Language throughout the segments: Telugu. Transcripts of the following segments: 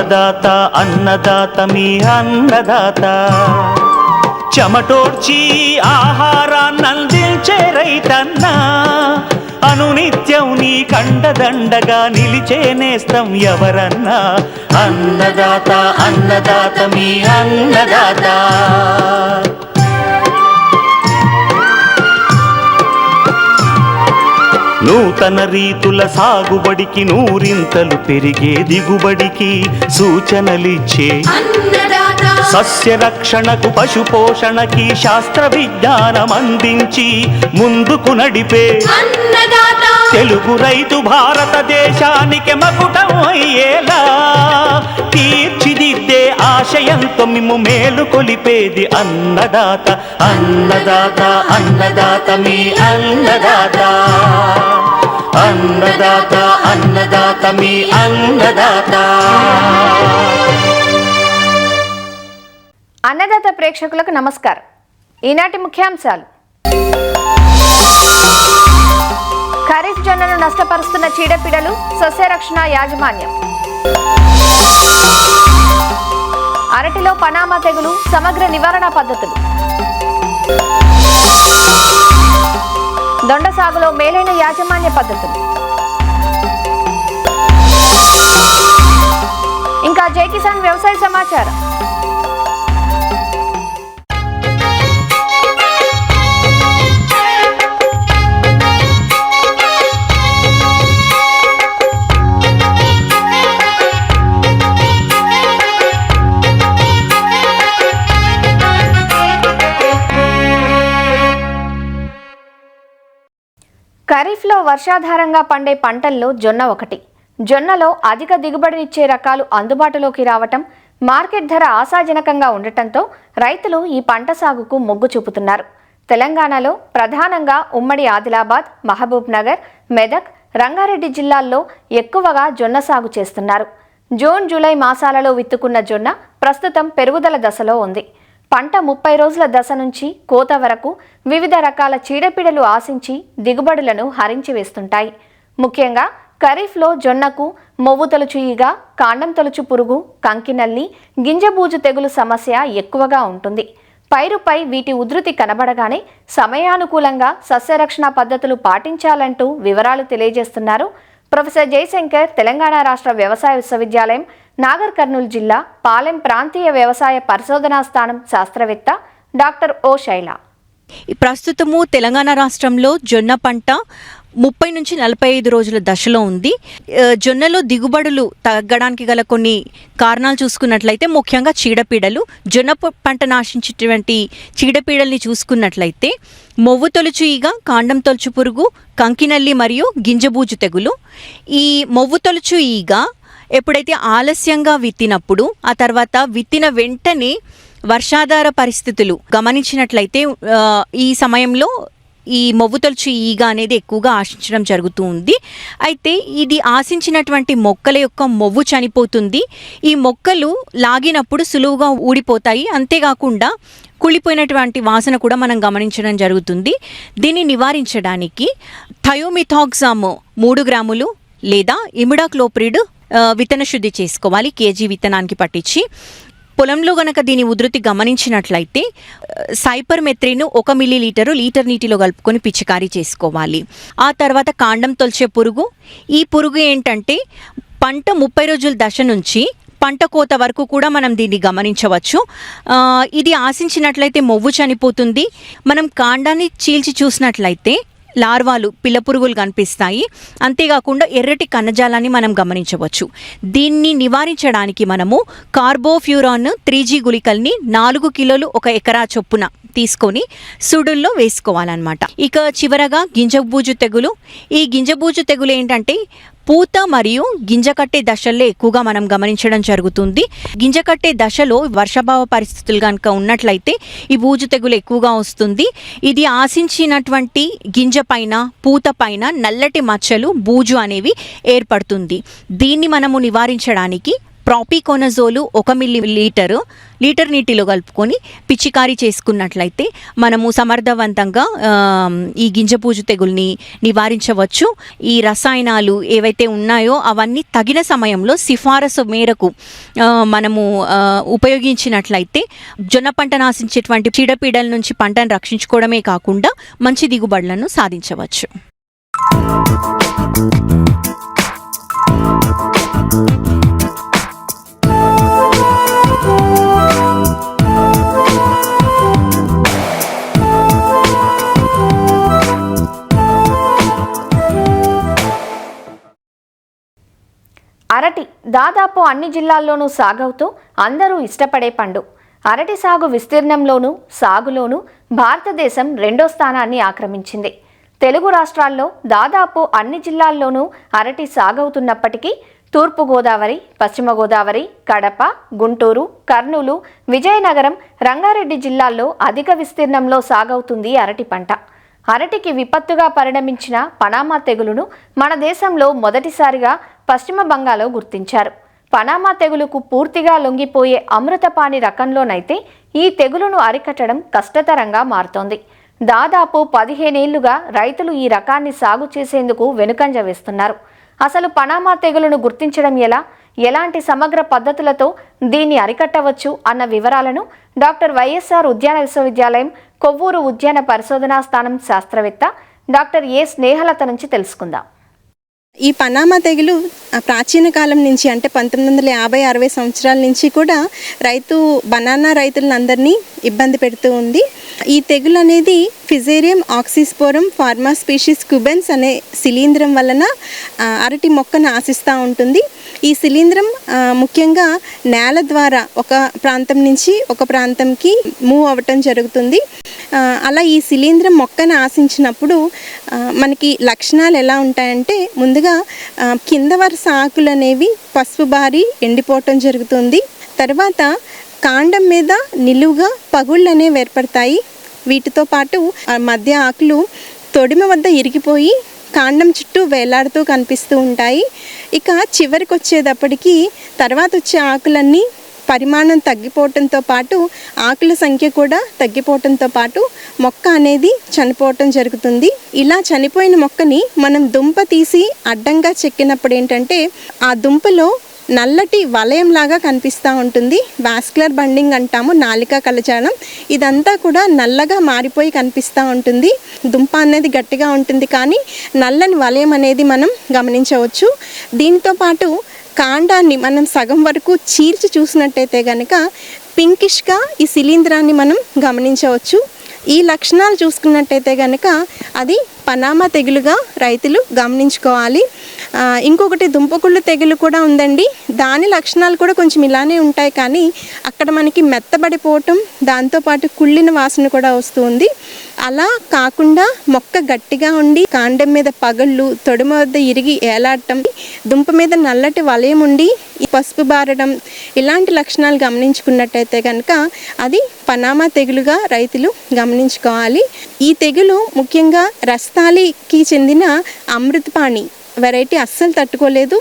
అన్నదాత అన్నదాత మీ అన్నదాత చెమటోడ్చి ఆహారాన్నందించే రైతన్నా అనునిత్యం నీ కండదండగా నిలిచే నేస్తం ఎవరన్నా అన్నదాత అన్నదాత మీ అన్నదాత. నూతన రీతుల సాగుబడికి నూరింతలు పెరిగే దిగుబడికి సూచనలిచ్చే సస్య రక్షణకు పశు పోషణకి శాస్త్ర విజ్ఞానం అందించి ముందుకు నడిపే తెలుగు రైతు భారతదేశానికి మకుటం అయ్యేలా తీర్చిదిద్దే ఆశయంతో మిమ్ము మేలు కొలిపేది అన్నదాత అన్నదాత అన్నదాత మీ అన్నదాత అన్నదాత అన్నదాత మీ అన్నదాత. అన్నదాత ప్రేక్షకులకు నమస్కారం. ఈనాటి ముఖ్యాంశాలు: ఖరీఫ్ జొన్నను నష్టపరుస్తున్న చీడపీడలు, సస్యరక్షణ యాజమాన్యం, అరటిలో పనామా తెగులు సమగ్ర నివారణ పద్ధతులు, దొండ సాగులో మేలైన యాజమాన్య పద్ధతులు, ఇంకా జై కిసాన్ వ్యవసాయ సమాచారం. ఖరీఫ్లో వర్షాధారంగా పండే పంటల్లో జొన్న ఒకటి. జొన్నలో అధిక దిగుబడినిచ్చే రకాలు అందుబాటులోకి రావటం, మార్కెట్ ధర ఆశాజనకంగా ఉండటంతో రైతులు ఈ పంట సాగుకు మొగ్గు చూపుతున్నారు. తెలంగాణలో ప్రధానంగా ఉమ్మడి ఆదిలాబాద్, మహబూబ్ నగర్, మెదక్, రంగారెడ్డి జిల్లాల్లో ఎక్కువగా జొన్న సాగు చేస్తున్నారు. జూన్, జూలై మాసాలలో విత్తుకున్న జొన్న ప్రస్తుతం పెరుగుదల దశలో ఉంది. పంట 30 రోజుల దశ నుంచి కోత వరకు వివిధ రకాల చీడపీడలు ఆశించి దిగుబడులను హరించి వేస్తుంటాయి. ముఖ్యంగా ఖరీఫ్లో జొన్నకు మొవ్వు తొలుచు ఈగ, కాండం తొలుచు పురుగు, కంకినల్లి, గింజబూజు తెగులు సమస్య ఎక్కువగా ఉంటుంది. పైరుపై వీటి ఉధృతి కనబడగానే సమయానుకూలంగా సస్యరక్షణ పద్ధతులు పాటించాలంటూ వివరాలు తెలియజేస్తున్నారు ప్రొఫెసర్ జయశంకర్, తెలంగాణ రాష్ట్ర వ్యవసాయ విశ్వవిద్యాలయం, నాగర్ కర్నూలు జిల్లా పాలెం ప్రాంతీయ వ్యవసాయ పరిశోధనా స్థానం శాస్త్రవేత్త డాక్టర్ ఓ శైల. ప్రస్తుతము తెలంగాణ రాష్ట్రంలో జొన్న పంట 30 నుంచి 45 రోజుల దశలో ఉంది. జొన్నలో దిగుబడులు తగ్గడానికి గల కొన్ని కారణాలు చూసుకున్నట్లయితే ముఖ్యంగా చీడపీడలు, జొన్న పంట నాశించేటువంటి చీడపీడల్ని చూసుకున్నట్లయితే మొవ్వు తొలుచు ఈగ, కాండం తొలుచు పురుగు, కంకినల్లి మరియు గింజబూజు తెగులు. ఈ మొవ్వు తొలుచు ఈగ ఎప్పుడైతే ఆలస్యంగా విత్తినప్పుడు, ఆ తర్వాత విత్తిన వెంటనే వర్షాధార పరిస్థితులు గమనించినట్లయితే ఈ సమయంలో ఈ మొవ్వు తొలుచు ఈగ అనేది ఎక్కువగా ఆశించడం జరుగుతూ ఉంది. అయితే ఇది ఆశించినటువంటి మొక్కల యొక్క మొవ్వు చనిపోతుంది. ఈ మొక్కలు లాగినప్పుడు సులువుగా ఊడిపోతాయి. అంతేకాకుండా కుళ్ళిపోయినటువంటి వాసన కూడా మనం గమనించడం జరుగుతుంది. దీన్ని నివారించడానికి థయోమిథాక్సామ్ 3 గ్రాములు లేదా ఇమిడాక్లోప్రిడ్ విత్తన శుద్ధి చేసుకోవాలి కేజీ విత్తనానికి పట్టించి. పొలంలో గనక దీని ఉధృతి గమనించినట్లయితే సైపర్మెత్రిన్ 1 మిల్లీలీటరు లీటర్ నీటిలో కలుపుకొని పిచికారీ చేసుకోవాలి. ఆ తర్వాత కాండం తొలిచే పురుగు. ఈ పురుగు ఏంటంటే పంట 30 రోజుల దశ నుంచి పంట కోత వరకు కూడా మనం దీన్ని గమనించవచ్చు. ఇది ఆశించినట్లయితే మొవ్వు చనిపోతుంది. మనం కాండాన్ని చీల్చి చూసినట్లయితే లార్వాలు, పిల్ల పురుగులు కనిపిస్తాయి. అంతేకాకుండా ఎర్రటి కన్నజాలాన్ని మనం గమనించవచ్చు. దీన్ని నివారించడానికి మనము కార్బోఫ్యూరాన్ 3G గుళికల్ని 4 కిలోలు 1 ఎకరా చొప్పున తీసుకొని సుడుల్లో వేసుకోవాలన్నమాట. ఇక చివరగా గింజబూజు తెగులు. ఈ గింజబూజు తెగులు ఏంటంటే పూత మరియు గింజ కట్టే దశల్లో ఎక్కువగా మనం గమనించడం జరుగుతుంది. గింజ కట్టే దశలో వర్షాభావ పరిస్థితులు కనుక ఉన్నట్లయితే ఈ బూజు తెగులు ఎక్కువగా వస్తుంది. ఇది ఆశించినటువంటి గింజ పైన, పూత పైన నల్లటి మచ్చలు, బూజు అనేవి ఏర్పడుతుంది. దీన్ని మనము నివారించడానికి ప్రాపికోనజోలు 1 మిల్లీలీటరు లీటర్ నీటిలో కలుపుకొని పిచికారీ చేసుకున్నట్లయితే మనము సమర్థవంతంగా ఈ గింజపూజు తెగుల్ని నివారించవచ్చు. ఈ రసాయనాలు ఏవైతే ఉన్నాయో అవన్నీ తగిన సమయంలో సిఫారసు మేరకు మనము ఉపయోగించినట్లయితే జొన్న పంటను ఆశించేటువంటి చీడపీడల నుంచి పంటను రక్షించుకోవడమే కాకుండా మంచి దిగుబడులను సాధించవచ్చు. అరటి దాదాపు అన్ని జిల్లాల్లోనూ సాగవుతూ అందరూ ఇష్టపడే పండు. అరటి సాగు విస్తీర్ణంలోనూ సాగులోనూ భారతదేశం 2వ స్థానాన్ని ఆక్రమించింది. తెలుగు రాష్ట్రాల్లో దాదాపు అన్ని జిల్లాల్లోనూ అరటి సాగవుతున్నప్పటికీ తూర్పుగోదావరి, పశ్చిమ గోదావరి, కడప, గుంటూరు, కర్నూలు, విజయనగరం, రంగారెడ్డి జిల్లాల్లో అధిక విస్తీర్ణంలో సాగవుతుంది అరటి పంట. అరటికి విపత్తుగా పరిణమించిన పనామా తెగులును మన దేశంలో మొదటిసారిగా పశ్చిమ బంగాల్లో గుర్తించారు. పనామా తెగులుకు పూర్తిగా లొంగిపోయే అమృతపాణి రకంలోనైతే ఈ తెగులును అరికట్టడం కష్టతరంగా మారుతోంది. దాదాపు 15 ఏళ్లుగా రైతులు ఈ రకాన్ని సాగు చేసేందుకు వెనుకంజ వేస్తున్నారు. అసలు పనామా తెగులును గుర్తించడం ఎలా, ఎలాంటి సమగ్ర పద్ధతులతో దీన్ని అరికట్టవచ్చు అన్న వివరాలను డాక్టర్ వైఎస్ఆర్ ఉద్యాన విశ్వవిద్యాలయం కొవ్వూరు ఉద్యాన పరిశోధనా స్థానం శాస్త్రవేత్త డాక్టర్ ఏ స్నేహలత నుంచి తెలుసుకుందాం. ఈ పనామా తెగులు ప్రాచీన కాలం నుంచి అంటే 1950-60 సంవత్సరాల నుంచి కూడా బనానా రైతులందరినీ ఇబ్బంది పెడుతూ ఉంది. ఈ తెగులు అనేది ఫిజేరియం ఆక్సిస్పోరం ఫార్మాస్పీషిస్ క్యూబెన్స్ అనే శిలీంధ్రం వలన అరటి మొక్కను ఆశిస్తూ ఉంటుంది. ఈ శిలీంధ్రం ముఖ్యంగా నేల ద్వారా ఒక ప్రాంతం నుంచి ఒక ప్రాంతంకి మూవ్ అవ్వటం జరుగుతుంది. అలా ఈ శిలీంధ్రం మొక్కను ఆశించినప్పుడు మనకి లక్షణాలు ఎలా ఉంటాయంటే, ముందుగా కింద వరుస ఆకులు అనేవి పసుపు బారి ఎండిపోవటం జరుగుతుంది. తర్వాత కాండం మీద నిలువుగా పగుళ్ళు అనేవి ఏర్పడతాయి. వీటితో పాటు మధ్య ఆకులు తొడిమ వద్ద ఇరిగిపోయి కాండం చుట్టూ వేలాడుతూ కనిపిస్తూ ఉంటాయి. ఇక చివరికి వచ్చేటప్పటికి తర్వాత వచ్చే ఆకులన్నీ పరిమాణం తగ్గిపోవటంతో పాటు ఆకుల సంఖ్య కూడా తగ్గిపోవటంతో పాటు మొక్క అనేది చనిపోవటం జరుగుతుంది. ఇలా చనిపోయిన మొక్కని మనం దుంప తీసి అడ్డంగా చెక్కినప్పుడు ఏంటంటే ఆ దుంపలో నల్లటి వలయంలాగా కనిపిస్తూ ఉంటుంది. వాస్కులర్ బండింగ్ అంటాము, నాలిక కలజాలం. ఇదంతా కూడా నల్లగా మారిపోయి కనిపిస్తూ ఉంటుంది. దుంప అనేది గట్టిగా ఉంటుంది కానీ నల్లని వలయం అనేది మనం గమనించవచ్చు. దీంతో పాటు కాండాన్ని మనం సగం వరకు చీల్చి చూసినట్టయితే కనుక పింకిష్గా ఈ శిలీంధ్రాన్ని మనం గమనించవచ్చు. ఈ లక్షణాలు చూసుకున్నట్టయితే కనుక అది పనామా తెగులుగా రైతులు గమనించుకోవాలి. ఇంకొకటి దుంపకుళ్ళు తెగులు కూడా ఉందండి. దాని లక్షణాలు కూడా కొంచెం ఇలానే ఉంటాయి కానీ అక్కడ మనకి మెత్తబడిపోవటం, దాంతోపాటు కుళ్ళిన వాసన కూడా వస్తుంది. అలా కాకుండా మొక్క గట్టిగా ఉండి కాండం మీద పగళ్ళు, తొడిమ వద్ద ఇరిగి ఏలాడటం, దుంప మీద నల్లటి వలయం ఉండి పసుపు బారడం, ఇలాంటి లక్షణాలు గమనించుకున్నట్టయితే కనుక అది పనామా తెగులుగా రైతులు గమనించుకోవాలి. ఈ తెగులు ముఖ్యంగా రస్తాలికి చెందిన అమృతపాణి వెరైటీ అస్సలు తట్టుకోలేదు.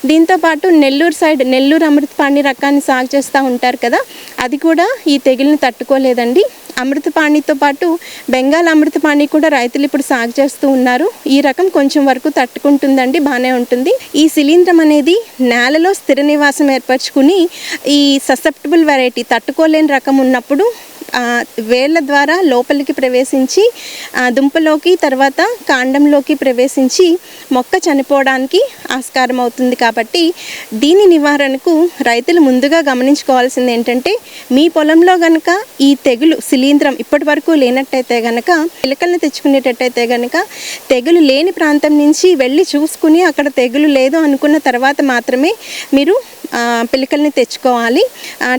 దీంతోపాటు నెల్లూరు అమృతపాణి రకాన్ని సాగు చేస్తూ ఉంటారు కదా, అది కూడా ఈ తెగుల్ని తట్టుకోలేదండి. అమృతపాణితో పాటు బెంగాల్ అమృతపాణి కూడా రైతులు ఇప్పుడు సాగు చేస్తూ ఉన్నారు. ఈ రకం కొంచెం వరకు తట్టుకుంటుందండి, బాగానే ఉంటుంది. ఈ శిలీంధ్రం అనేది నేలలో స్థిర నివాసం ఏర్పరచుకుని ఈ ససెప్టబుల్ వెరైటీ తట్టుకోలేని రకం ఉన్నప్పుడు వేళ్ళ ద్వారా లోపలికి ప్రవేశించి దుంపలోకి తర్వాత కాండంలోకి ప్రవేశించి మొక్క చనిపోవడానికి ఆస్కారం అవుతుంది. కాబట్టి దీని నివారణకు రైతులు ముందుగా గమనించుకోవాల్సింది ఏంటంటే, మీ పొలంలో కనుక ఈ తెగులు శిలీంధ్రం ఇప్పటి వరకు లేనట్టయితే కనుక పిలకల్ని తెచ్చుకునేటట్టయితే కనుక తెగులు లేని ప్రాంతం నుంచి వెళ్ళి చూసుకుని అక్కడ తెగులు లేదు అనుకున్న తర్వాత మాత్రమే మీరు పిలకల్ని తెచ్చుకోవాలి.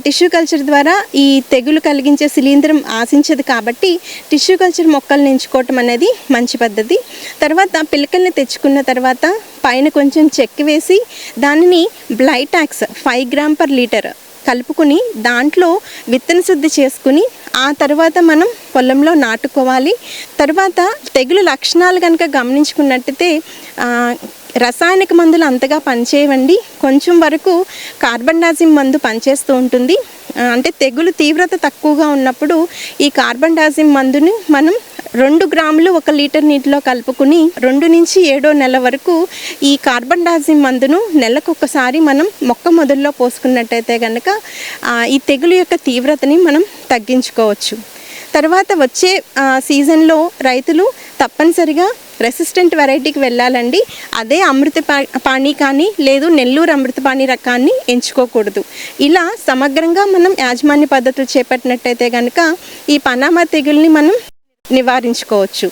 టిష్యూ కల్చర్ ద్వారా ఈ తెగులు కలిగించే శిలీంధ్రం ఆశించదు కాబట్టి టిష్యూ కల్చర్ మొక్కల్ని ఎంచుకోవటం అనేది మంచి పద్ధతి. తర్వాత పిలకల్ని తెచ్చుకున్న తర్వాత పైన కొంచెం చెక్కి వేసి దానిని బ్లైటాక్స్ 5 గ్రామ్ పర్ లీటర్ కలుపుకుని దాంట్లో విత్తన శుద్ధి చేసుకుని ఆ తర్వాత మనం పొలంలో నాటుకోవాలి. తర్వాత తెగులు లక్షణాలు కనుక గమనించుకున్నట్టయితే రసాయనిక మందులు అంతగా పనిచేయవండి. కొంచెం వరకు కార్బండాజిమ్ మందు పనిచేస్తూ ఉంటుంది. అంటే తెగులు తీవ్రత తక్కువగా ఉన్నప్పుడు ఈ కార్బండాజిమ్ మందుని మనం 2 గ్రాములు 1 లీటర్ నీటిలో కలుపుకుని 2 నుంచి 7వ నెల వరకు ఈ కార్బండాజిమ్ మందును నెలకొకసారి మనం మొక్క మొదల్లో పోసుకున్నట్టయితే కనుక ఈ తెగులు యొక్క తీవ్రతని మనం తగ్గించుకోవచ్చు. తర్వాత వచ్చే సీజన్లో రైతులు తప్పనిసరిగా రెసిస్టెంట్ వెరైటీకి వెళ్ళాలండి. అదే అమృతపాణి కానీ లేదు నెల్లూరు అమృతపాణి రకాన్ని ఎంచుకోకూడదు. ఇలా సమగ్రంగా మనం యాజమాన్య పద్ధతులు చేపట్టినట్టయితే కనుక ఈ పనామా తెగుల్ని మనం నివారించుకోవచ్చు.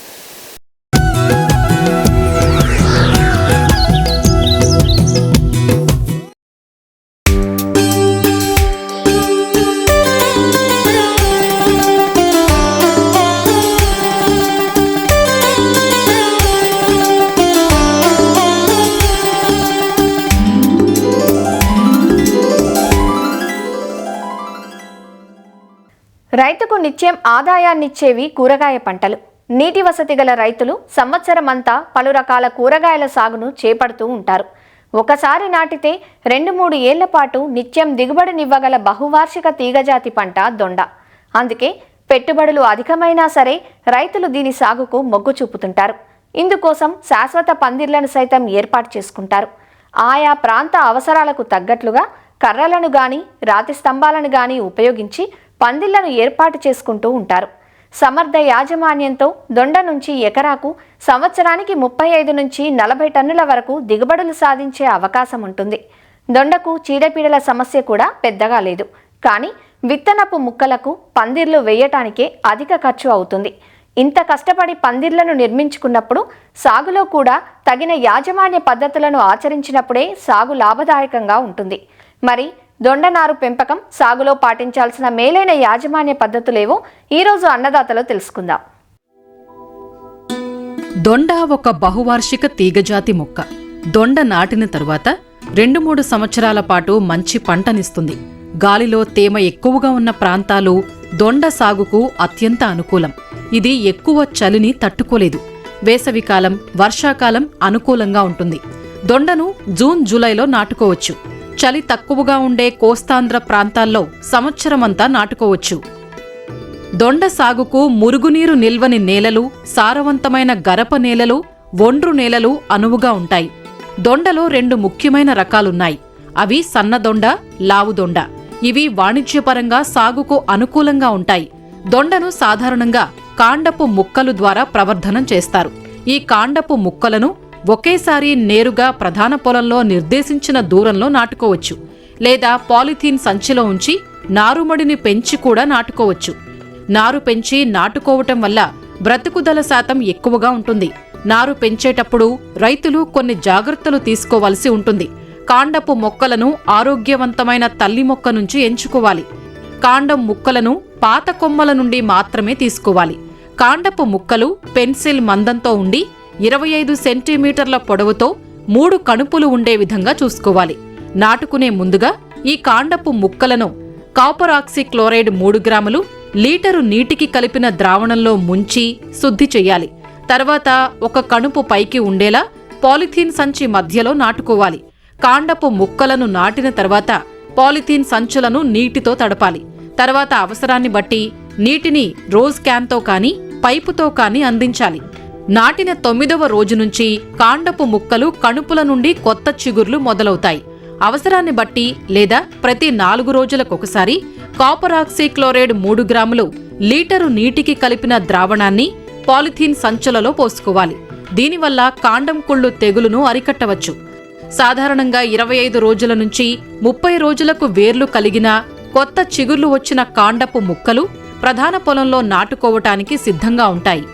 రైతుకు నిత్యం ఆదాయాన్నిచ్చేవి కూరగాయ పంటలు. నీటి వసతి గల రైతులు సంవత్సరమంతా పలు రకాల కూరగాయల సాగును చేపడుతూ ఉంటారు. ఒకసారి నాటితే 2-3 ఏళ్ల పాటు నిత్యం దిగుబడినివ్వగల బహువార్షిక తీగజాతి పంట దొండ. అందుకే పెట్టుబడులు అధికమైనా సరే రైతులు దీని సాగుకు మొగ్గు చూపుతుంటారు. ఇందుకోసం శాశ్వత పందిర్లను సైతం ఏర్పాటు చేసుకుంటారు. ఆయా ప్రాంత అవసరాలకు తగ్గట్లుగా కర్రలను గాని రాతి స్తంభాలను గాని ఉపయోగించి పందిళ్లను ఏర్పాటు చేసుకుంటూ ఉంటారు. సమర్థ యాజమాన్యంతో దొండ నుంచి ఎకరాకు సంవత్సరానికి 35 నుంచి 40 టన్నుల వరకు దిగుబడులు సాధించే అవకాశం ఉంటుంది. దొండకు చీడపీడల సమస్య కూడా పెద్దగా లేదు. కానీ విత్తనపు ముక్కలకు పందిర్లు వేయటానికే అధిక ఖర్చు అవుతుంది. ఇంత కష్టపడి పందిర్లను నిర్మించుకున్నప్పుడు సాగులో కూడా తగిన యాజమాన్య పద్ధతులను ఆచరించినప్పుడే సాగు లాభదాయకంగా ఉంటుంది. మరి దొండనారు పెంపకం సాగులో పాటించాల్సిన మేలైన యాజమాన్య పద్ధతులేవో ఈరోజు అన్నదాతలో తెలుసుకుందాం. దొండ ఒక బహువార్షిక తీగజాతి మొక్క. దొండ నాటిన తరువాత 2-3 సంవత్సరాల పాటు మంచి పంటనిస్తుంది. గాలిలో తేమ ఎక్కువగా ఉన్న ప్రాంతాలు దొండ సాగుకు అత్యంత అనుకూలం. ఇది ఎక్కువ చలిని తట్టుకోలేదు. వేసవికాలం, వర్షాకాలం అనుకూలంగా ఉంటుంది. దొండను జూన్, జూలైలో నాటుకోవచ్చు. చలి తక్కువగా ఉండే కోస్తాంధ్ర ప్రాంతాల్లో సంవత్సరమంతా నాటుకోవచ్చు. దొండ సాగుకు మురుగునీరు నిల్వని నేలలు, సారవంతమైన గరప నేలలు, ఒండ్రు నేలలు అనువుగా ఉంటాయి. దొండలో 2 ముఖ్యమైన రకాలున్నాయి. అవి సన్నదొండ, లావుదొండ. ఇవి వాణిజ్యపరంగా సాగుకు అనుకూలంగా ఉంటాయి. దొండను సాధారణంగా కాండపు ముక్కలు ద్వారా ప్రవర్ధనం చేస్తారు. ఈ కాండపు ముక్కలను ఒకేసారి నేరుగా ప్రధాన పొలంలో నిర్దేశించిన దూరంలో నాటుకోవచ్చు. లేదా పాలిథీన్ సంచిలో ఉంచి నారుమడిని పెంచి కూడా నాటుకోవచ్చు. నారు పెంచి నాటుకోవటం వల్ల బ్రతుకుదల శాతం ఎక్కువగా ఉంటుంది. నారు పెంచేటప్పుడు రైతులు కొన్ని జాగ్రత్తలు తీసుకోవలసి ఉంటుంది. కాండపు మొక్కలను ఆరోగ్యవంతమైన తల్లి మొక్క నుంచి ఎంచుకోవాలి. కాండం ముక్కలను పాత కొమ్మల నుండి మాత్రమే తీసుకోవాలి. కాండపు ముక్కలు పెన్సిల్ మందంతో ఉండి 25 సెంటీమీటర్ల పొడవుతో 3 కణుపులు ఉండే విధంగా చూసుకోవాలి. నాటుకునే ముందుగా ఈ కాండపు ముక్కలను కాపర్ ఆక్సీక్లోరైడ్ 3 గ్రాములు లీటరు నీటికి కలిపిన ద్రావణంలో ముంచి శుద్ధి చెయ్యాలి. తర్వాత 1 కణుపు పైకి ఉండేలా పాలిథీన్ సంచి మధ్యలో నాటుకోవాలి. కాండపు ముక్కలను నాటిన తర్వాత పాలిథీన్ సంచులను నీటితో తడపాలి. తర్వాత అవసరాన్ని బట్టి నీటిని రోజ్ క్యాన్తో కానీ పైపుతో కానీ అందించాలి. నాటిన 9వ రోజు నుంచి కాండపు ముక్కలు కణుపుల నుండి కొత్త చిగుర్లు మొదలవుతాయి. అవసరాన్ని బట్టి లేదా ప్రతి 4 రోజులకొకసారి కాపర్ ఆక్సీక్లోరైడ్ 3 గ్రాములు లీటరు నీటికి కలిపిన ద్రావణాన్ని పాలిథీన్ సంచులలో పోసుకోవాలి. దీనివల్ల కాండం కుళ్ళు తెగులును అరికట్టవచ్చు. సాధారణంగా 25 రోజుల నుంచి 30 రోజులకు వేర్లు కలిగిన కొత్త చిగుర్లు వచ్చిన కాండపు ముక్కలు ప్రధాన పొలంలో నాటుకోవటానికి సిద్ధంగా ఉంటాయి.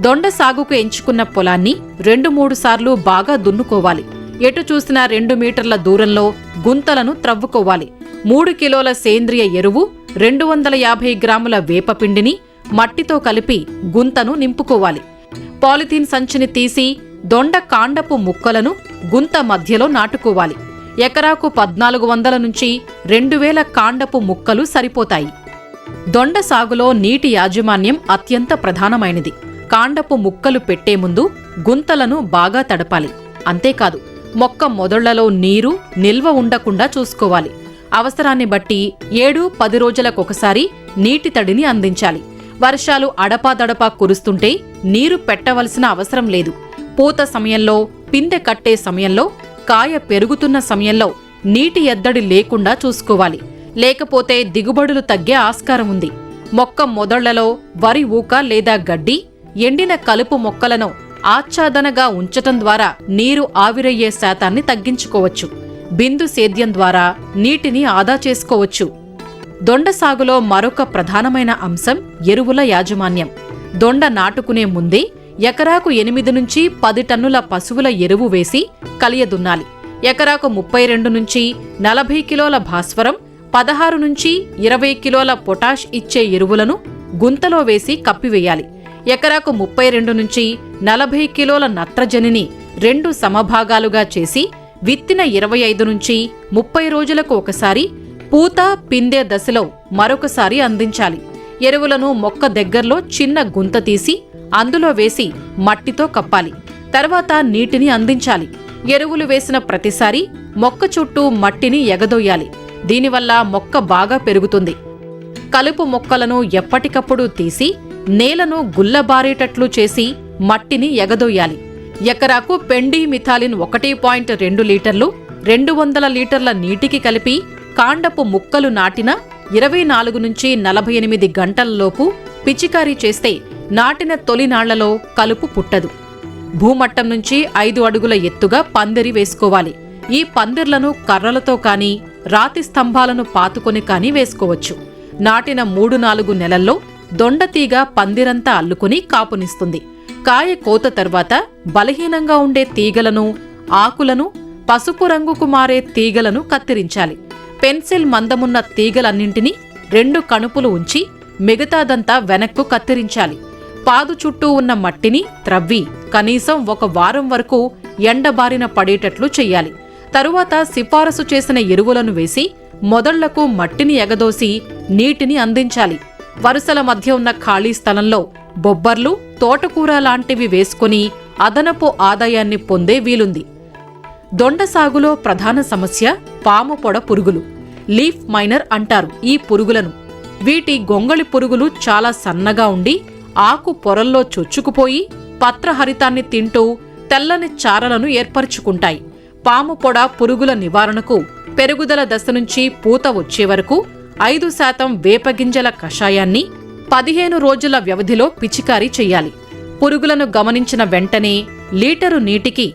దొండ సాగుకు ఎంచుకున్న పొలాన్ని 2-3 సార్లు బాగా దున్నుకోవాలి. ఎటు చూసినా 2 మీటర్ల దూరంలో గుంతలను త్రవ్వుకోవాలి. 3 కిలోల సేంద్రియ ఎరువు, 250 గ్రాముల వేపపిండిని మట్టితో కలిపి గుంతను నింపుకోవాలి. పాలిథీన్ సంచిని తీసి దొండ కాండపు ముక్కలను గుంత మధ్యలో నాటుకోవాలి. ఎకరాకు 1400 నుంచి 2000 కాండపు ముక్కలు సరిపోతాయి. దొండ సాగులో నీటి యాజమాన్యం అత్యంత ప్రధానమైనది. కాండపు ముక్కలు పెట్టే ముందు గుంతలను బాగా తడపాలి. అంతేకాదు మొక్క మొదళ్లలో నీరు నిల్వ ఉండకుండా చూసుకోవాలి. అవసరాన్ని బట్టి 7-10 రోజులకొకసారి నీటి తడిని అందించాలి. వర్షాలు అడపాదడపా కురుస్తుంటే నీరు పెట్టవలసిన అవసరం లేదు. పూత సమయంలో, పిందె కట్టే సమయంలో, కాయ పెరుగుతున్న సమయంలో నీటి ఎద్దడి లేకుండా చూసుకోవాలి. లేకపోతే దిగుబడులు తగ్గే ఆస్కారం ఉంది. మొక్క మొదళ్లలో వరి ఊక లేదా గడ్డి, ఎండిన కలుపు మొక్కలను ఆచ్ఛాదనగా ఉంచటం ద్వారా నీరు ఆవిరయ్యే శాతాన్ని తగ్గించుకోవచ్చు. బిందు సేద్యం ద్వారా నీటిని ఆదా చేసుకోవచ్చు. దొండ సాగులో మరొక ప్రధానమైన అంశం ఎరువుల యాజమాన్యం. దొండ నాటుకునే ముందే ఎకరాకు 8 నుంచి 10 టన్నుల పశువుల ఎరువు వేసి కలియదున్నాలి. ఎకరాకు 32 నుంచి 40 కిలోల భాస్వరం, 16 నుంచి 20 కిలోల పొటాష్ ఇచ్చే ఎరువులను గుంతలో వేసి కప్పివేయాలి. ఎకరాకు 32 నుంచి 40 కిలోల నత్రజనిని 2 సమభాగాలుగా చేసి విత్తిన 25 నుంచి 30 రోజులకు ఒకసారి, పూత పిందె దశలో మరొకసారి అందించాలి. ఎరువులను మొక్క దగ్గర్లో చిన్న గుంత తీసి అందులో వేసి మట్టితో కప్పాలి. తర్వాత నీటిని అందించాలి. ఎరువులు వేసిన ప్రతిసారి మొక్క చుట్టూ మట్టిని ఎగదొయ్యాలి. దీనివల్ల మొక్క బాగా పెరుగుతుంది. కలుపు మొక్కలను ఎప్పటికప్పుడు తీసి నేలను గుల్లబారేటట్లు చేసి మట్టిని ఎగదొయ్యాలి. ఎకరాకు పెండిమిథాలిన్ 1.2 లీటర్లు 200 లీటర్ల నీటికి కలిపి కాండపు ముక్కలు నాటిన 24 నుంచి 48 గంటలలోపు పిచికారీ చేస్తే నాటిన తొలి నాళ్లలో కలుపు పుట్టదు. భూమట్టం నుంచి 5 అడుగుల ఎత్తుగా పందిరి వేసుకోవాలి. ఈ పందిర్లను కర్రలతో కానీ రాతి స్తంభాలను పాతుకొని కానీ వేసుకోవచ్చు. నాటిన 3-4 నెలల్లో దొండతీగ పందిరంతా అల్లుకుని కాపునిస్తుంది. కాయ కోత తర్వాత బలహీనంగా ఉండే తీగలను, ఆకులను, పసుపు రంగుకు మారే తీగలను కత్తిరించాలి. పెన్సిల్ మందమున్న తీగలన్నింటినీ 2 కణుపులు ఉంచి మిగతాదంతా వెనక్కు కత్తిరించాలి. పాదు చుట్టూ ఉన్న మట్టిని త్రవ్వి కనీసం 1 వారం వరకు ఎండబారిన పడేటట్లు చెయ్యాలి. తరువాత సిఫారసు చేసిన ఎరువులను వేసి మొదళ్లకు మట్టిని ఎగదోసి నీటిని అందించాలి. వరుసల మధ్య ఉన్న ఖాళీ స్థలంలో బొబ్బర్లు, తోటకూర లాంటివి వేసుకుని అదనపు ఆదాయాన్ని పొందే వీలుంది. దొండ సాగులో ప్రధాన సమస్య పాము పొడ పురుగులు. లీఫ్ మైనర్ అంటారు ఈ పురుగులను. వీటి గొంగళి పురుగులు చాలా సన్నగా ఉండి ఆకు పొరల్లో చొచ్చుకుపోయి పత్రహరితాన్ని తింటూ తెల్లని చారలను ఏర్పరుచుకుంటాయి. పాము పొడ పురుగుల నివారణకు పెరుగుదల దశ నుంచి పూత వచ్చే వరకు 5% వేపగింజల కషాయాన్ని 15 రోజుల వ్యవధిలో పిచికారీ చెయ్యాలి. పురుగులను గమనించిన వెంటనే లీటరు నీటికి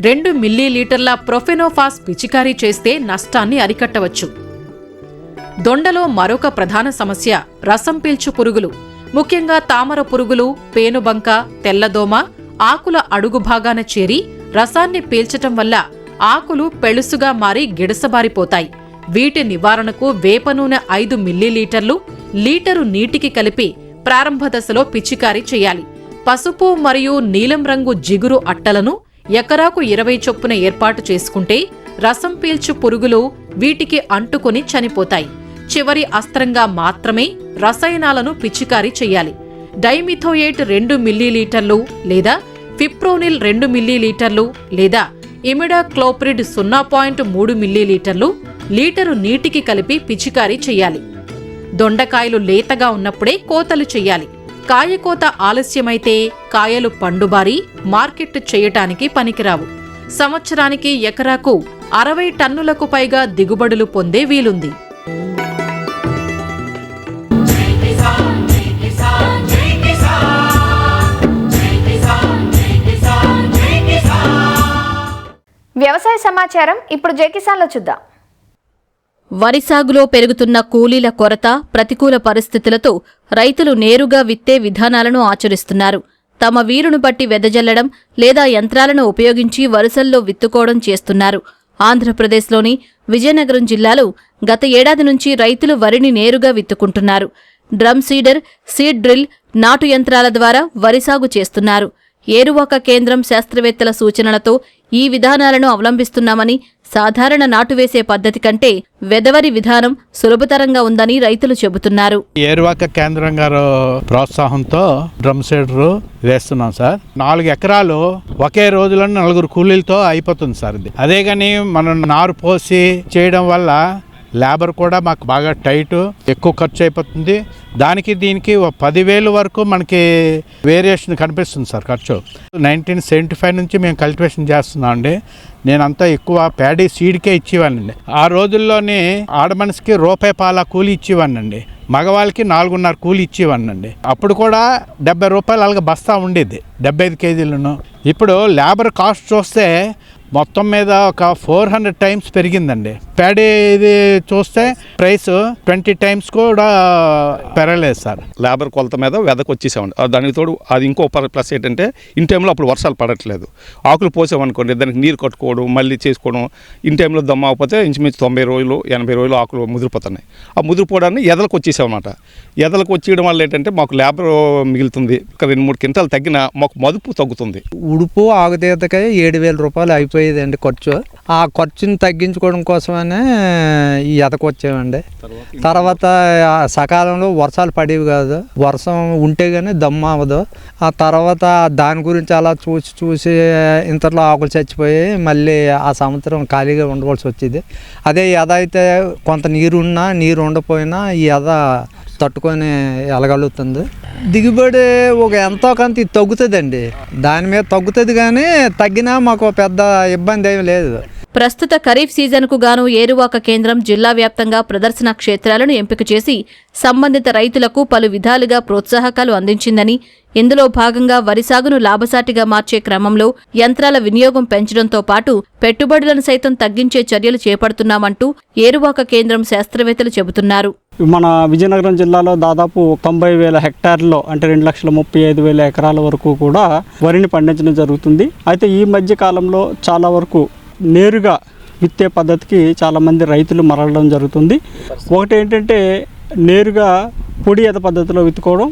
2 మిల్లీలీటర్ల ప్రొఫెనోఫాస్ పిచికారీ చేస్తే నష్టాన్ని అరికట్టవచ్చు. దొండలో మరొక ప్రధాన సమస్య రసం పీల్చు పురుగులు. ముఖ్యంగా తామర పురుగులు, పేనుబంక, తెల్లదోమ ఆకుల అడుగు భాగాన చేరి రసాన్ని పీల్చటం వల్ల ఆకులు పెళుసుగా మారి గిడసబారిపోతాయి. వీటి నివారణకు వేప నూనె 5 మిల్లీలీటర్లు లీటరు నీటికి కలిపి ప్రారంభ దశలో పిచికారీ చేయాలి. పసుపు మరియు నీలం రంగు జిగురు అట్టలను ఎకరాకు 20 చొప్పున ఏర్పాటు చేసుకుంటే రసం పీల్చు పురుగులు వీటికి అంటుకొని చనిపోతాయి. చివరి అస్త్రంగా మాత్రమే రసాయనాలను పిచికారీ చెయ్యాలి. డైమిథోయేట్ 2 మిల్లీలీటర్లు లేదా ఫిప్రోనిల్ 2 మిల్లీలీటర్లు లేదా ఇమిడాక్లోప్రిడ్ 0.3 మిల్లీలీటర్లు లీటరు నీటికి కలిపి పిచికారీ చెయ్యాలి. దొండకాయలు లేతగా ఉన్నప్పుడే కోతలు చెయ్యాలి. కాయకోత ఆలస్యమైతే కాయలు పండుబారి మార్కెట్ చేయటానికి పనికిరావు. సంవత్సరానికి ఎకరాకు 60 టన్నులకు పైగా దిగుబడులు పొందే వీలుంది. వ్యవసాయ సమాచారం ఇప్పుడు జై కిసాన్లో చూద్దాం. వరి సాగులో పెరుగుతున్న కూలీల కొరత, ప్రతికూల పరిస్థితులతో రైతులు నేరుగా విత్తే విధానాలను ఆచరిస్తున్నారు. తమ వీలును బట్టి వెదజల్లడం లేదా యంత్రాలను ఉపయోగించి వరుసల్లో విత్తుకోవడం చేస్తున్నారు. ఆంధ్రప్రదేశ్లోని విజయనగరం జిల్లాలో గత ఏడాది నుంచి రైతులు వరిని నేరుగా విత్తుకుంటున్నారు. డ్రమ్ సీడర్, సీడ్ డ్రిల్, నాటు యంత్రాల ద్వారా వరి సాగు చేస్తున్నారు. ఏరువాక కేంద్రం శాస్త్రవేత్తల సూచనలతో ఈ విధానాలను అవలంబిస్తున్నామని సాధారణ నాటు వేసే పద్ధతి కంటే వెదవరి విధానం సులభతరంగా ఉందని రైతులు చెబుతున్నారు. ఏరువాక కేంద్రం గారు ప్రోత్సాహంతో డ్రమ్ సీడర్ వేస్తున్నాం సార్. 4 ఎకరాలు ఒకే రోజులో 4 కూలీలతో అయిపోతుంది సార్. ఇది అదే కానీ మనం నారు పోసి చేయడం వల్ల లేబర్ కూడా మాకు బాగా టైట్, ఎక్కువ ఖర్చు అయిపోతుంది. దానికి దీనికి 10,000 వరకు మనకి వేరియేషన్ కనిపిస్తుంది సార్ ఖర్చు. 1975 నుంచి మేము కల్టివేషన్ చేస్తున్నాం అండి. నేనంతా ఎక్కువ ప్యాడీ సీడ్కే ఇచ్చేవాడినండి. ఆ రోజుల్లోనే ఆడమనిషికి ₹1 కూలి ఇచ్చేవాడినండి, మగవాళ్ళకి 4.5 కూలి ఇచ్చేవాడినండి. అప్పుడు కూడా ₹70 అలాగే బస్తా ఉండేది, 75 కేజీలను. ఇప్పుడు లేబర్ కాస్ట్ చూస్తే మొత్తం మీద ఒక 400 టైమ్స్ పెరిగిందండి. ప్యాడీ ఇది చూస్తే ప్రైస్ 20 టైమ్స్ కూడా పెరగలేదు సార్. లేబర్ కొలత మీద వెదకు వచ్చేసామండి. దానికి తోడు అది ఇంకో ప్లస్ ఏంటంటే ఇన్ టైంలో అప్పుడు వర్షాలు పడట్లేదు. ఆకులు పోసామనుకోండి, దానికి నీరు కట్టుకోవడం మళ్ళీ చేసుకోవడం, ఇన్ టైంలో దమ్మ అవ్వకపోతే ఇంచుమించు 90 రోజులు 80 రోజులు ఆకులు ముదిరిపోతున్నాయి. ఆ ముదిరిపోవడాన్ని ఎదలకు వచ్చేసామన్నమాట. ఎదలకు వచ్చేయడం వల్ల ఏంటంటే మాకు లేబర్ మిగులుతుంది. ఒక 2-3 క్వింటాలు తగ్గినా మాకు మదుపు తగ్గుతుంది. ఉడుపు ఆగుతీతకై ₹7,000 అయిపోయేదండి ఖర్చు. ఆ ఖర్చుని తగ్గించుకోవడం కోసమనే ఈ ఎదకొచ్చామండి. తర్వాత సకాలంలో వర్షాలు పడేవి కాదు, వర్షం ఉంటే కానీ దమ్ము అవ్వదు. ఆ తర్వాత దాని గురించి అలా చూసి ఇంతలో ఆకులు చచ్చిపోయి మళ్ళీ ఆ సంవత్సరం ఖాళీగా ఉండవలసి వచ్చేది. అదే ఎద అయితే కొంత నీరు ఉన్నా నీరు ఉండపోయినా ఈ ఎద తట్టుకొని వెళ్ళగలుగుతుంది. దిగుబడి ఒక ఎంతో కొంత తగ్గుతుందండి, దాని మీద తగ్గుతుంది. కానీ తగ్గినా మాకు పెద్ద ఇబ్బంది ఏమి లేదు. ప్రస్తుత ఖరీఫ్ సీజన్కు గాను ఏరువాక కేంద్రం జిల్లా వ్యాప్తంగా ప్రదర్శన క్షేత్రాలను ఎంపిక చేసి సంబంధిత రైతులకు పలు విధాలుగా ప్రోత్సాహకాలు అందించిందని, ఇందులో భాగంగా వరి సాగును లాభసాటిగా మార్చే క్రమంలో యంత్రాల వినియోగం పెంచడంతో పాటు పెట్టుబడులను సైతం తగ్గించే చర్యలు చేపడుతున్నామంటూ ఏరువాక కేంద్రం శాస్త్రవేత్తలు చెబుతున్నారు. మన విజయనగరం జిల్లాలో దాదాపు 90,000 హెక్టార్లలో అంటే 2,35,000 ఎకరాల వరకు కూడా వరిని పండించడం జరుగుతుంది. అయితే ఈ మధ్య కాలంలో చాలా వరకు నేరుగా విత్తే పద్ధతికి చాలామంది రైతులు మరలడం జరుగుతుంది. ఒకటి ఏంటంటే నేరుగా పొడి ఎద పద్ధతిలో విత్తుకోవడం,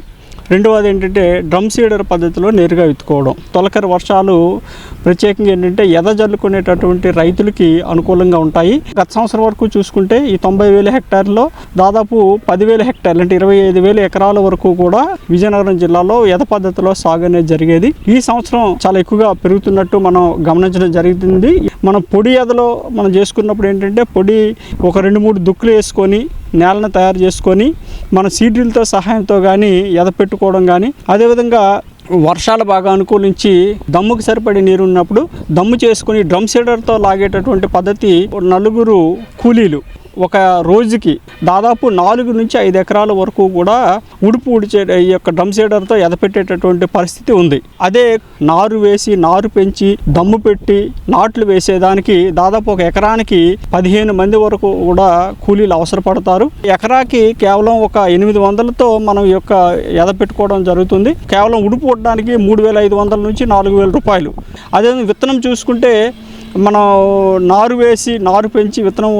రెండవది ఏంటంటే డ్రమ్ సీడర్ పద్ధతిలో నేరుగా విత్తుకోవడం. తొలకరి వర్షాలు ప్రత్యేకంగా ఏంటంటే ఎద జల్లుకునేటటువంటి రైతులకి అనుకూలంగా ఉంటాయి. గత సంవత్సరం వరకు చూసుకుంటే ఈ 90,000 హెక్టార్లో దాదాపు 10,000 హెక్టార్లు అంటే 25,000 ఎకరాల వరకు కూడా విజయనగరం జిల్లాలో ఎద పద్ధతిలో సాగు అనేది జరిగేది. ఈ సంవత్సరం చాలా ఎక్కువగా పెరుగుతున్నట్టు మనం గమనించడం జరుగుతుంది. మనం పొడి ఎదలో మనం చేసుకున్నప్పుడు ఏంటంటే పొడి ఒక 2-3 దుక్కులు వేసుకొని నేలను తయారు చేసుకొని మన సీడ్రిల్తో సహాయంతో కానీ ఎద పెట్టుకోవడం కానీ, అదేవిధంగా వర్షాలు బాగా అనుకూలించి దమ్ముకు సరిపడే నీరు ఉన్నప్పుడు దమ్ము చేసుకుని డ్రమ్ సీడర్తో లాగేటటువంటి పద్ధతి 4 కూలీలు ఒక రోజుకి దాదాపు 4 నుంచి 5 ఎకరాల వరకు కూడా ఉడుపు ఉడిచే ఈ యొక్క డ్రమ్ సీడర్తో ఎదపెట్టేటటువంటి పరిస్థితి ఉంది. అదే నారు వేసి నారు పెంచి దమ్ము పెట్టి నాట్లు వేసేదానికి దాదాపు ఒక ఎకరానికి 15 మంది వరకు కూడా కూలీలు అవసరపడతారు. ఎకరాకి కేవలం ఒక 800తో మనం ఈ యొక్క ఎదపెట్టుకోవడం జరుగుతుంది. కేవలం ఉడుపు ఉండడానికి 3,500 నుంచి 4,000 రూపాయలు. అదే విత్తనం చూసుకుంటే మనం నారు వేసి నారు పెంచి విత్తనం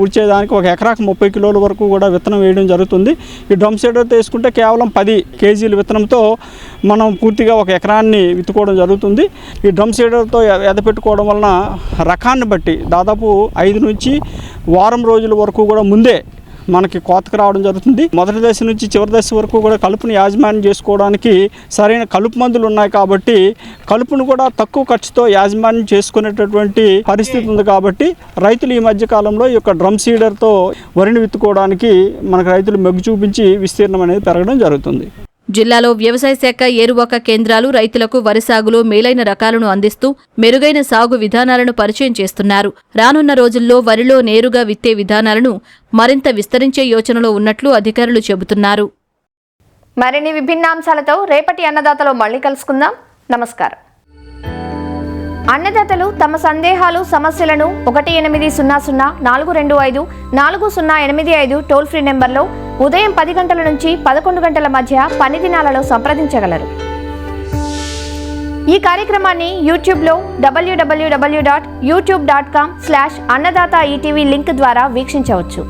ఉడిచేదానికి ఒక ఎకరాకు 30 కిలోల వరకు కూడా విత్తనం వేయడం జరుగుతుంది. ఈ డ్రమ్ సీడర్తో వేసుకుంటే కేవలం 10 కేజీల విత్తనంతో మనం పూర్తిగా ఒక ఎకరాన్ని విత్తుకోవడం జరుగుతుంది. ఈ డ్రమ్ సీడర్తో ఎదపెట్టుకోవడం వలన రకాన్ని బట్టి దాదాపు 5 నుంచి వారం రోజుల వరకు కూడా ముందే మనకి కోతకు రావడం జరుగుతుంది. మొదటి దశ నుంచి చివరి దశ వరకు కూడా కలుపుని యాజమాన్యం చేసుకోవడానికి సరైన కలుపు మందులు ఉన్నాయి కాబట్టి కలుపును కూడా తక్కువ ఖర్చుతో యాజమాన్యం చేసుకునేటటువంటి పరిస్థితి ఉంది. కాబట్టి రైతులు ఈ మధ్య కాలంలో ఈ యొక్క డ్రమ్ సీడర్తో వరిని విత్తుకోవడానికి మనకు రైతులు మొగ్గు చూపించి విస్తీర్ణం అనేది పెరగడం జరుగుతుంది. జిల్లాలో వ్యవసాయ శాఖ ఏరువాక కేంద్రాలు రైతులకు వరి సాగులో మేలైన రకాలను అందిస్తూ మెరుగైన సాగు విధానాలను పరిచయం చేస్తున్నారు. రానున్న రోజుల్లో వరిలో నేరుగా విత్తే విధానాలను మరింత విస్తరించే యోచనలో ఉన్నట్లు అధికారులు చెబుతున్నారు. మరిన్ని విభిన్నాంశాలతో రేపటి అన్నదాతలో మళ్ళీ కలుసుకుందాం. నమస్కారం. అన్నదాతలు తమ సందేహాలు సమస్యలను 1800-425-4085 టోల్ ఫ్రీ నెంబర్లో ఉదయం 10 గంటల నుంచి 11 గంటల మధ్య పని దినాలలో సంప్రదించగలరు. ఈ కార్యక్రమాన్ని యూట్యూబ్లో www.youtube.com/annadaata ETV లింక్ ద్వారా వీక్షించవచ్చు.